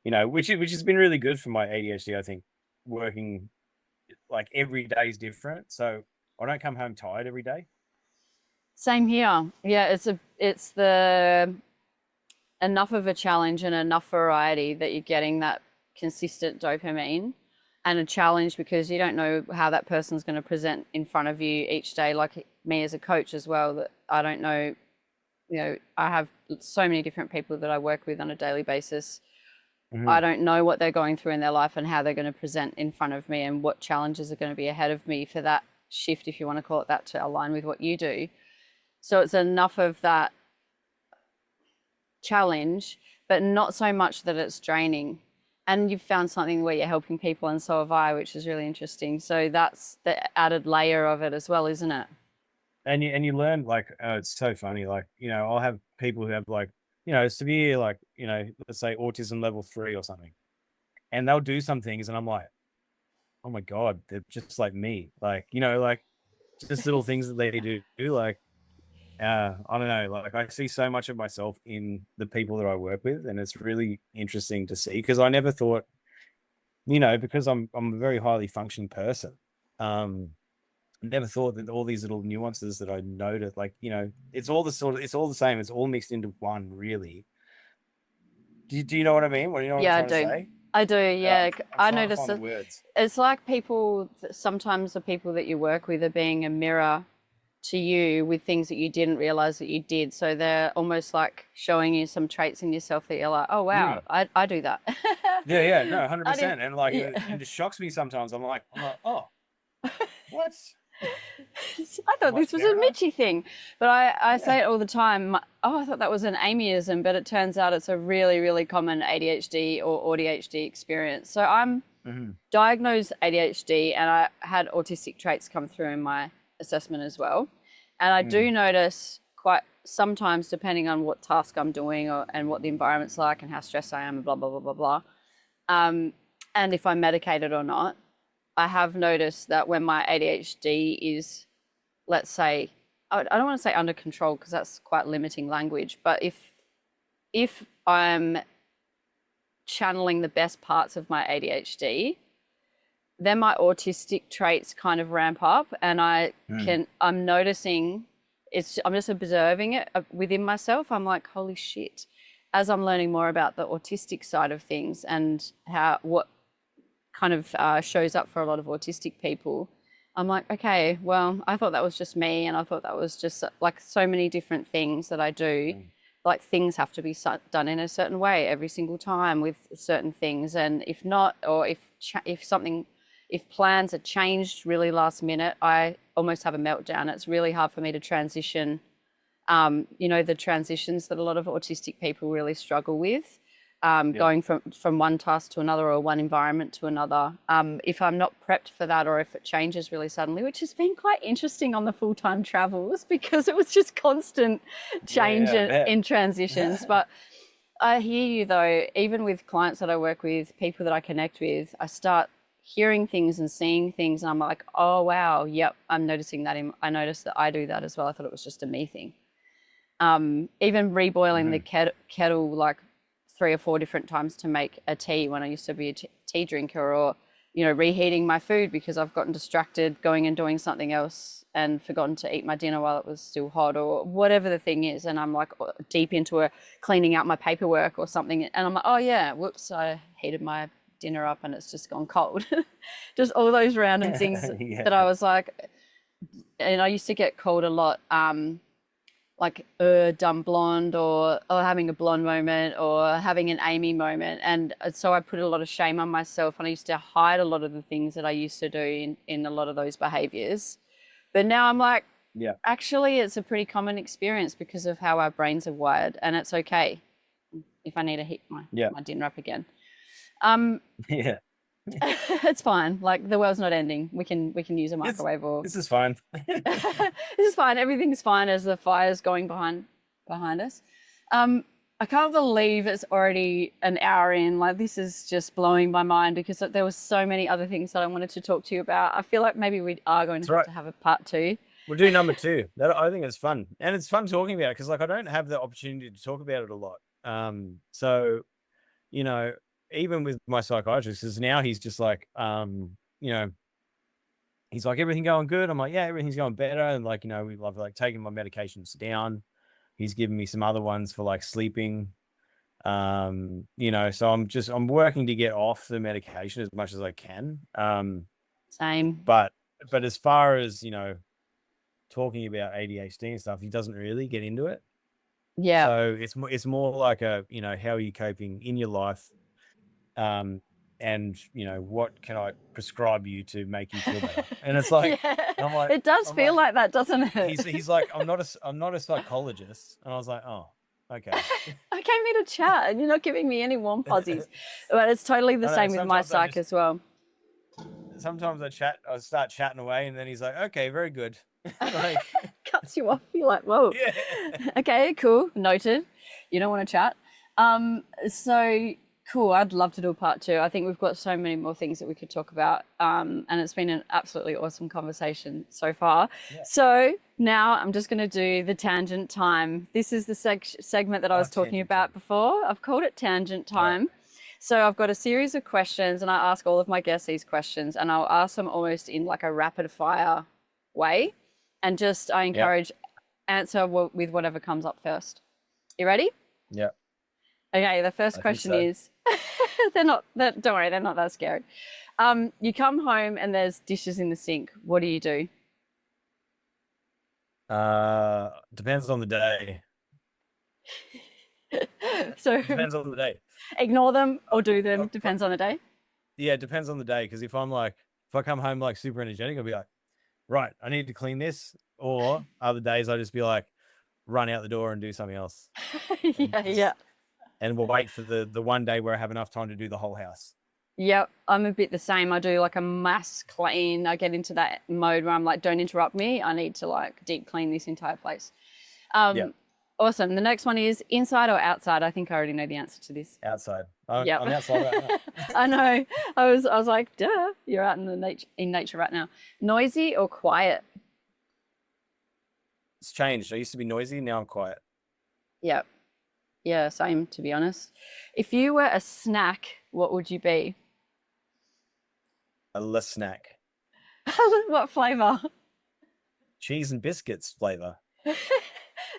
which has been really good for my ADHD. I think working like every day is different. So I don't come home tired every day. Same here. Yeah. It's the enough of a challenge and enough variety that you're getting that consistent dopamine, and a challenge because you don't know how that person's going to present in front of you each day. Like me as a coach as well, that I don't know, I have so many different people that I work with on a daily basis. Mm-hmm. I don't know what they're going through in their life and how they're going to present in front of me and what challenges are going to be ahead of me for that shift, if you want to call it that, to align with what you do. So it's enough of that challenge, but not so much that it's draining. And you've found something where you're helping people, and so have I, which is really interesting. So that's the added layer of it as well, isn't it? And you learn, like, it's so funny. Like, I'll have people who have like, severe, like, let's say autism level 3 or something, and they'll do some things, and I'm like, oh my God, they're just like me. Like, like just little things that they do. Like, I don't know. Like, I see so much of myself in the people that I work with, and it's really interesting to see because I never thought, because I'm a very highly functioning person. Never thought that all these little nuances that I noted, like, it's all the same. It's all mixed into one, really. Do you know what I mean? What do you know what I'm trying to say? I do, yeah. I'm I trying to notice find the that words. it's like sometimes the people that you work with are being a mirror to you with things that you didn't realize that you did. So they're almost like showing you some traits in yourself that you're like, oh, wow, I do that. Yeah, no, I didn't, 100%. And like, yeah. it just shocks me sometimes. I'm like, oh, what? I I'm thought like, this was a Sarah? Mitchy thing, but I Yeah. say it all the time. Oh, I thought that was an Amyism, but it turns out it's a really, really common ADHD or ADHD experience. So I'm Mm-hmm. diagnosed ADHD, and I had autistic traits come through in my assessment as well. And I do notice quite sometimes, depending on what task I'm doing and what the environment's like and how stressed I am, and blah, blah, blah, blah, blah. And if I'm medicated or not, I have noticed that when my ADHD is, let's say, I don't want to say under control because that's quite limiting language, but if I'm channeling the best parts of my ADHD, then my autistic traits kind of ramp up, and I'm noticing I'm just observing it within myself. I'm like, holy shit, as I'm learning more about the autistic side of things and what kind of shows up for a lot of autistic people, I'm like, okay, well, I thought that was just me, and I thought that was just like so many different things that I do. Like things have to be done in a certain way every single time with certain things, and if not, or if plans are changed really last minute, I almost have a meltdown. It's really hard for me to transition. The transitions that a lot of autistic people really struggle with. Going from one task to another or one environment to another. If I'm not prepped for that, or if it changes really suddenly, which has been quite interesting on the full-time travels because it was just constant change in transitions. But I hear you though, even with clients that I work with, people that I connect with, I start hearing things and seeing things, and I'm like, oh wow, yep, I'm noticing that. I noticed that I do that as well. I thought it was just a me thing. Even reboiling the kettle like 3 or 4 different times to make a tea when I used to be a tea drinker, or reheating my food because I've gotten distracted going and doing something else and forgotten to eat my dinner while it was still hot, or whatever the thing is, and I'm like deep into cleaning out my paperwork or something, and I'm like, oh yeah, whoops, I heated my dinner up and it's just gone cold. Just all those random things that I was like, and I used to get called a lot like dumb blonde, or having a blonde moment, or having an Amy moment. And so I put a lot of shame on myself, and I used to hide a lot of the things that I used to do in a lot of those behaviors. But now I'm like, actually it's a pretty common experience because of how our brains are wired, and it's okay if I need to heat my dinner up again. It's fine. Like the world's not ending. We can use a microwave This is fine. This is fine. Everything's fine as the fire's going behind us. I can't believe it's already an hour in. Like this is just blowing my mind because there was so many other things that I wanted to talk to you about. I feel like maybe we are going to have a part 2. We'll do number 2. I think it's fun, and it's fun talking about it because like I don't have the opportunity to talk about it a lot. So even with my psychiatrist, because now he's just like, he's like, everything going good? I'm like, yeah, everything's going better. And like, we love like taking my medications down. He's given me some other ones for like sleeping. So I'm working to get off the medication as much as I can. Same. But as far as, talking about ADHD and stuff, he doesn't really get into it. Yeah. So it's more like how are you coping in your life? And what can I prescribe you to make you feel better? And it's like, I'm like, it does feel like that, doesn't it? He's like, I'm not a psychologist, and I was like, oh, okay. I came here to chat, and you're not giving me any warm fuzzies. But it's totally the same with my psych as well. Sometimes I start chatting away, and then he's like, okay, very good. Like cuts you off. You're like, whoa. Okay, cool, noted. You don't want to chat. So cool. I'd love to do a part 2. I think we've got so many more things that we could talk about. And it's been an absolutely awesome conversation so far. Yeah. So now I'm just going to do the tangent time. This is the segment that I was talking about before. I've called it tangent time. Yeah. So I've got a series of questions, and I ask all of my guests these questions, and I'll ask them almost in like a rapid fire way. And just, I encourage answer with whatever comes up first. You ready? Yeah. Okay, the first I think question so. is, don't worry, they're not that scary. You come home and there's dishes in the sink. What do you do? Depends on the day. So Depends on the day. ignore them or do them, Uh, uh, depends on the day. yeah, it depends on the day. Because if I come home like super energetic, I'll be like, right, I need to clean this. Or other days, I just be like, run out the door and do something else, Yeah. and we'll wait for the one day where I have enough time to do the whole house. Yep, I'm a bit the same. I do like a mass clean. I get into that mode where I'm like, don't interrupt me. I need to like deep clean this entire place. Yeah, Awesome. The next one is inside or outside. I think I already know the answer to this. outside. Yep. I'm outside right now. I know. I was like, duh, you're out in nature right now. Noisy or quiet? It's changed. I used to be noisy. Now I'm quiet. Yep. Yeah, same to be honest. If you were a snack, what would you be? A less snack. What flavor? Cheese and biscuits flavor.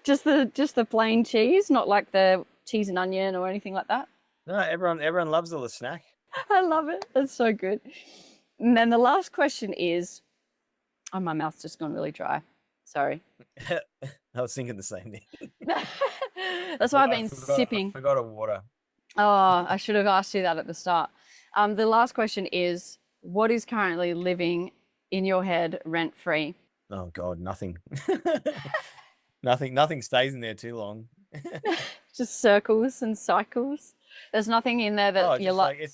Just the plain cheese, not like the cheese and onion or anything like that. No, everyone loves a little snack. I love it. That's so good. And then the last question is, oh, my mouth's just gone really dry. Sorry. I was thinking the same thing. That's why I've been sipping. I forgot a water. Oh, I should have asked you that at the start. The last question is, what is currently living in your head rent-free? Oh God, nothing. Nothing stays in there too long. Just circles and cycles. There's nothing in there that you're like.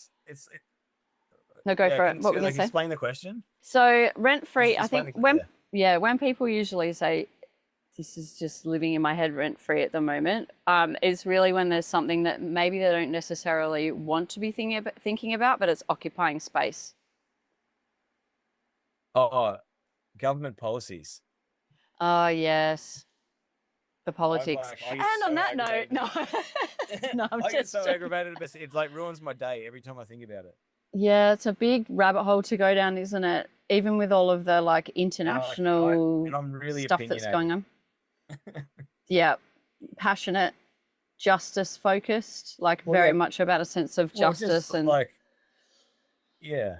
No, go for it. What were you going to say? Explain the question. So rent-free, I think when people usually say, this is just living in my head rent-free at the moment, is really when there's something that maybe they don't necessarily want to be thinking about, but it's occupying space. Oh, government policies. Oh, yes. The politics. And on that note, no. No, I get so aggravated. It like ruins my day every time I think about it. Yeah, it's a big rabbit hole to go down, isn't it? Even with all of the like international and I'm really stuff that's going on. Yeah, passionate, justice focused, like very much about a sense of justice and like, yeah,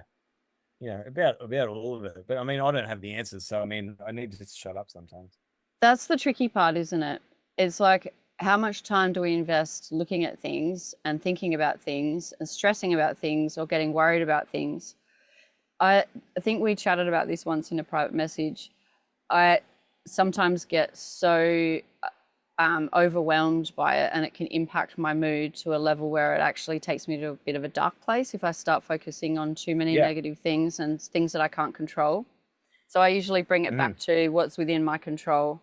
about all of it. But I mean, I don't have the answers, so I mean, I need to just shut up sometimes. That's the tricky part, isn't it? It's like, how much time do we invest looking at things and thinking about things and stressing about things or getting worried about things? I think we chatted about this once in a private message. I sometimes get so overwhelmed by it, and it can impact my mood to a level where it actually takes me to a bit of a dark place if I start focusing on too many negative things and things that I can't control. So I usually bring it back to what's within my control.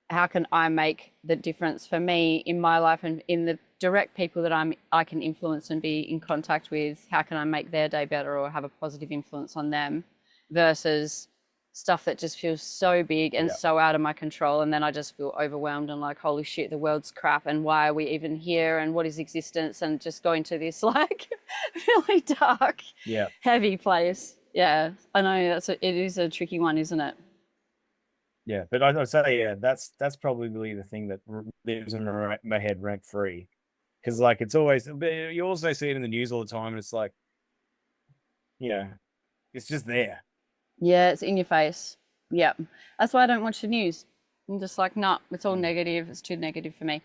How can I make the difference for me in my life and in the direct people that I can influence and be in contact with? How can I make their day better or have a positive influence on them, versus stuff that just feels so big and so out of my control, and then I just feel overwhelmed and like, holy shit, the world's crap, and why are we even here, and what is existence, and just go into this like really dark, heavy place. Yeah, I know it is a tricky one, isn't it? Yeah, but I'd say, that's probably the thing that lives in my head rent free, because like it's always. You also see it in the news all the time, and it's like, it's just there. Yeah, it's in your face. Yeah, that's why I don't watch the news. I'm just like, nah, it's all negative. It's too negative for me.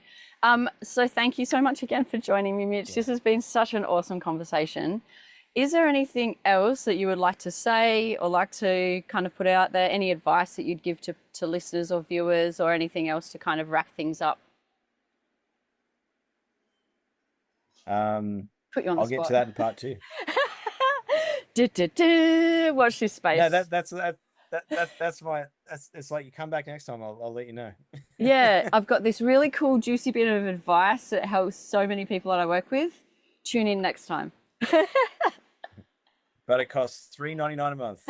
So thank you so much again for joining me, Mitch. This has been such an awesome conversation. Is there anything else that you would like to say or like to kind of put out there? Any advice that you'd give to listeners or viewers, or anything else to kind of wrap things up? Put you on the spot. I'll get to that in part 2. Watch this space. No, it's like you come back next time, I'll let you know. Yeah, I've got this really cool juicy bit of advice that helps so many people that I work with. Tune in next time. But it costs $3.99 a month.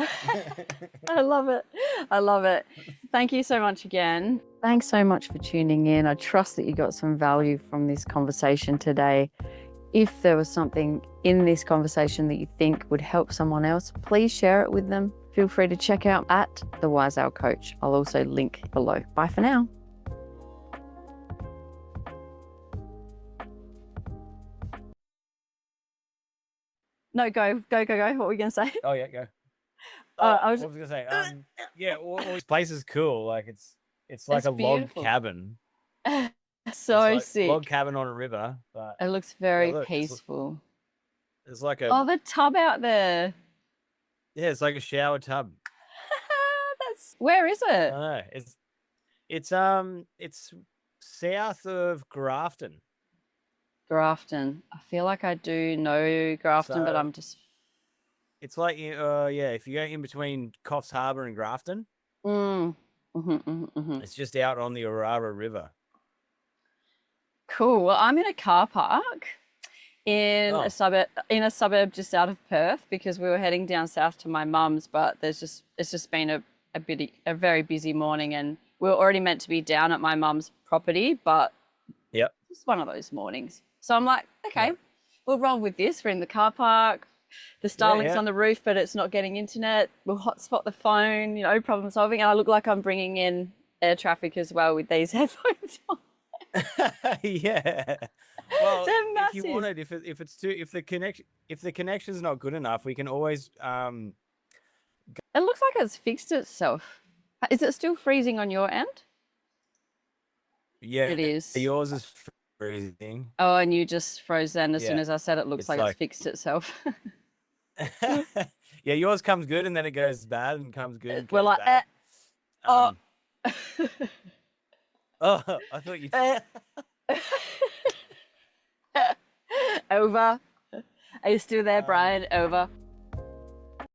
I love it. I love it. Thank you so much again. Thanks so much for tuning in. I trust that you got some value from this conversation today. If there was something in this conversation that you think would help someone else, please share it with them. Feel free to check out at The Wise Owl Coach. I'll also link below. Bye for now. No, go. What were we gonna say? Oh yeah, go. I was. What was I gonna say? Yeah, all this place is cool. Like it's like It's a log beautiful. cabin. It's So like sick. log cabin on a river, but It looks yeah, very look, peaceful. it's like a Oh, the tub out there. yeah, it's like a shower tub. Where is I it? don't know. It's south of Grafton. Grafton. I feel like I do know Grafton, but So I'm just. it's like yeah, if you go in between Coffs Harbour and Grafton, it's just out on the Orara River. Cool. Well, I'm in a car park in a suburb just out of Perth because we were heading down south to my mum's, but it's just been a very busy morning, and we were already meant to be down at my mum's property, but Yep. it's one of those mornings. So I'm like, okay, Yep. we'll roll with this. We're in the car park. The Starlink's yeah. on the roof, but it's not getting internet. We'll hotspot the phone, problem solving. And I look like I'm bringing in air traffic as well with these headphones on. Yeah. Well, They're massive. if you wanted, if the connection's not good enough, we can always It looks like it's fixed itself. Is it still freezing on your end? Yeah, it is. Yours is freezing. Oh, and you just froze then as soon as I said it looks like it's fixed itself. Yeah, yours comes good and then it goes bad and comes good and We're goes like, bad. oh. Oh, I thought you. Over. Are you still there, Brian? Over.